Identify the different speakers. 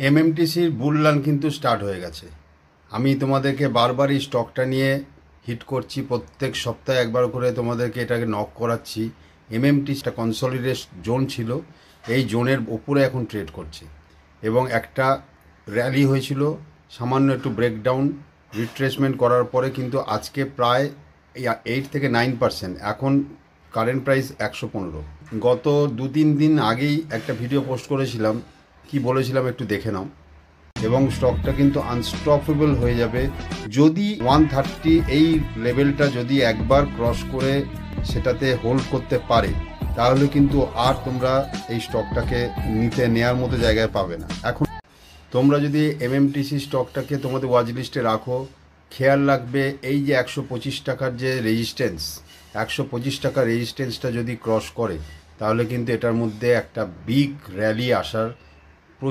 Speaker 1: এমএমটিসির বুল run কিন্তু start হয়ে গেছে। আমি তোমাদেরকে বারবার এই স্টকটা নিয়ে হিট করছি, প্রত্যেক সপ্তাহে একবার করে তোমাদেরকে এটাকে নক করাচ্ছি। এমএমটিসিটা কনসলিডেট জোন ছিল, এই জোনের উপরে এখন ট্রেড করছে এবং একটা র্যালি হয়েছিল, সামান্য একটু ব্রেকডাউন রিট্রেসমেন্ট করার পরে কিন্তু আজকে প্রায় 8 থেকে 9%, এখন কারেন্ট প্রাইস 115। গত 2-3 দিন আগেই একটা ভিডিও পোস্ট করেছিলাম, কি বলেছিলাম একটু দেখে নাও। এবং স্টকটা কিন্তু আনস্টপেবল হয়ে যাবে যদি 130 এই লেভেলটা যদি একবার ক্রস করে সেটাতে হোল্ড করতে পারে, তাহলে কিন্তু আর তোমরা এই স্টকটাকে নেওয়ার মতো জায়গায় পাবে না। এখন তোমরা যদি এমএমটিসি স্টকটাকে তোমাদের ওয়াচ লিস্টে রাখো, খেয়াল রাখবে এই যে 125 টাকার যে রেজিস্ট্যান্স, 125 টাকার রেজিস্ট্যান্সটা যদি ক্রস করে, তাহলে কিন্তু এটার মধ্যে একটা বিগ র্যালি আসার